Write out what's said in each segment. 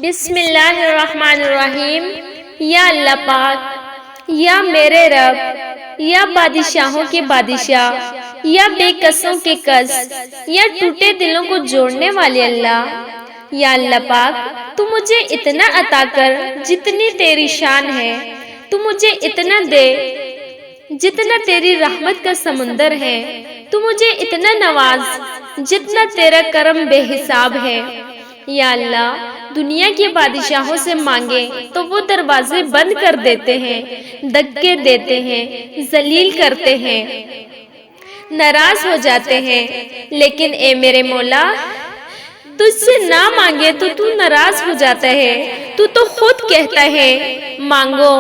بسم اللہ الرحمن الرحیم۔ یا اللہ پاک، یا میرے رب، یا بادشاہوں کے بادشاہ، یا بے کسوں کے کس، یا ٹوٹے دلوں کو جوڑنے والے اللہ، یا اللہ پاک تو مجھے اتنا عطا کر جتنی تیری شان ہے، تو مجھے اتنا دے جتنا تیری رحمت کا سمندر ہے، تو مجھے اتنا نواز جتنا تیرا کرم بے حساب ہے۔ یا اللہ دنیا کے بادشاہوں سے مانگے تو وہ دروازے بند کر دیتے ہیں، دھکے دیتے ہیں، ذلیل کرتے ہیں، ناراض ہو جاتے ہیں، لیکن اے میرے مولا تجھ سے نہ مانگے تو ناراض ہو جاتا ہے۔ تو خود کہتا ہے مانگو،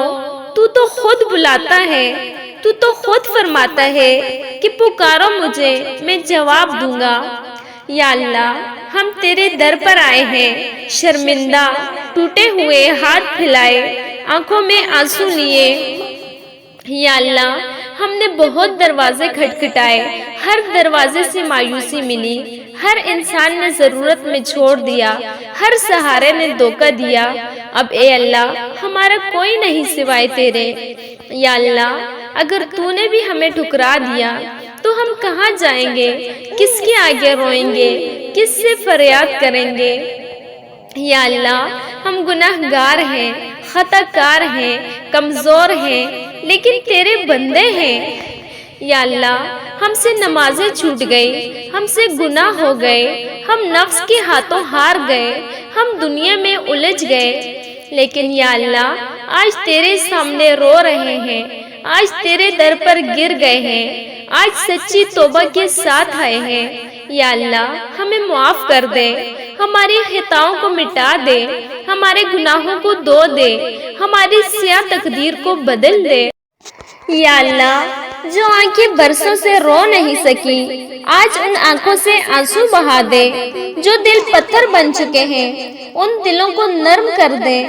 تو خود بلاتا ہے، تو خود فرماتا ہے کہ پکارو مجھے میں جواب دوں گا۔ یا اللہ ہم تیرے در پر آئے ہیں، شرمندہ، ٹوٹے ہوئے، ہاتھ پھیلائے، آنکھوں میں آنسو لیے۔ یا اللہ ہم نے بہت دروازے کھٹکھٹائے، ہر دروازے سے مایوسی ملی، ہر انسان نے ضرورت میں چھوڑ دیا، ہر سہارے نے دھوکہ دیا۔ اب اے اللہ ہمارا کوئی نہیں سوائے تیرے۔ یا اللہ اگر تو نے بھی ہمیں ٹھکرا دیا تو ہم کہاں جائیں گے، کس کے آگے روئیں گے، کس سے فریاد کریں گے۔ یا اللہ ہم گناہ گار ہیں، خطا کار ہیں، کمزور ہیں، لیکن تیرے بندے ہیں۔ یا اللہ ہم سے نمازیں چھوٹ گئی، ہم سے گناہ ہو گئے، ہم نفس کے ہاتھوں ہار گئے، ہم دنیا میں الجھ گئے، لیکن یا اللہ آج تیرے سامنے رو رہے ہیں، آج تیرے در پر گر گئے ہیں، آج سچی توبہ کے ساتھ آئے ہیں۔ یا اللہ ہمیں معاف کر دے، ہماری خطاؤں کو مٹا دے، ہمارے گناہوں کو دھو دے، ہماری سیاہ تقدیر کو بدل دے۔ یا اللہ جو آنکھیں برسوں سے رو نہیں سکی، آج ان آنکھوں سے آنسو بہا دے۔ جو دل پتھر بن چکے ہیں ان دلوں کو نرم کر دے۔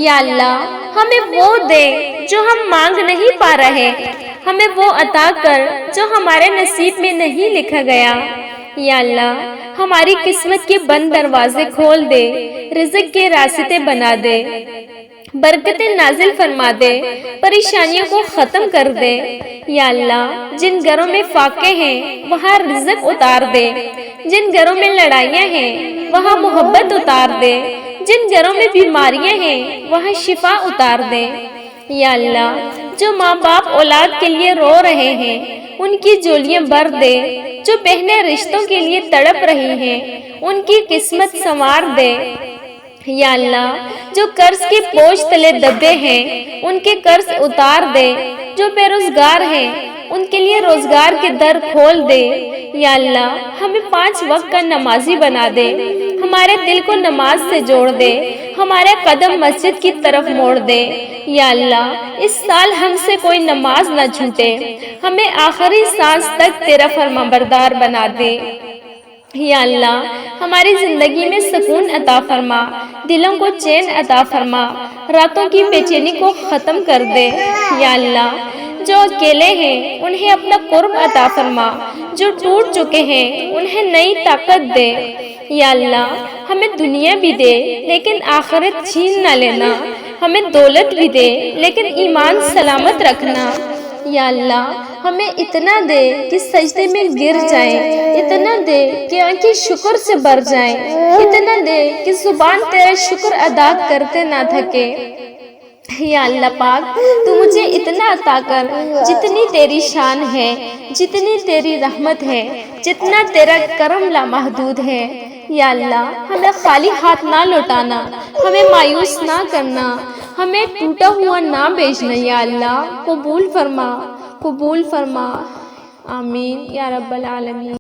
یا اللہ ہمیں وہ دے جو ہم مانگ نہیں پا رہے، ہمیں وہ عطا کر جو ہمارے نصیب میں نہیں لکھا گیا۔ یا اللہ ہماری قسمت کے بند دروازے کھول دے، رزق کے راستے بنا دے، برکتیں نازل فرما دے، پریشانیوں کو ختم کر دے۔ یا اللہ جن گھروں میں فاقے ہیں وہاں رزق اتار دے، جن گھروں میں لڑائیاں ہیں وہاں محبت اتار دے، جن گھروں میں بیماریاں ہیں وہاں شفا اتار دے۔ یا اللہ جو ماں باپ اولاد کے لیے رو رہے ہیں ان کی جولیاں بھر دے، جو بہنیں رشتوں کے لیے تڑپ رہی ہیں ان کی قسمت سنوار دے۔ یا اللہ جو قرض کے بوجھ تلے دبے ہیں ان کے قرض اتار دے، جو بے روزگار ہیں ان کے لیے روزگار کے در کھول دے۔ یا اللہ ہمیں 5 وقت کا نمازی بنا دے، ہمارے دل کو نماز سے جوڑ دے، ہمارے قدم مسجد کی طرف موڑ دے۔ یا اللہ اس سال ہم سے کوئی نماز نہ چھوٹے، ہمیں آخری سانس تک تیرا فرمانبردار بنا دے۔ یا اللہ ہماری زندگی میں سکون عطا فرما، دلوں کو چین عطا فرما، راتوں کی بے چینی کو ختم کر دے۔ یا اللہ جو اکیلے ہیں انہیں اپنا قرب عطا فرما، جو ٹوٹ چکے ہیں انہیں نئی طاقت دے۔ یا اللہ ہمیں دنیا بھی دے لیکن آخرت چھین نہ لینا، ہمیں دولت بھی دے لیکن ایمان سلامت رکھنا۔ یا اللہ ہمیں اتنا دے کہ سجدے میں گر جائیں، اتنا دے کہ آنکھیں شکر سے بھر جائیں، اتنا دے کہ زبان تیرا شکر ادا کرتے نہ تھکے۔ یا اللہ پاک تو مجھے اتنا عطا کر جتنی تیری شان ہے، جتنی تیری رحمت ہے، جتنا تیرا کرم لامحدود ہے۔ یا اللہ ہمیں خالی ہاتھ نہ لوٹانا، ہمیں مایوس نہ کرنا، ہمیں ٹوٹا ہوا نہ بھیجنا۔ یا اللہ قبول فرما، قبول فرما، آمین یا رب العالمین۔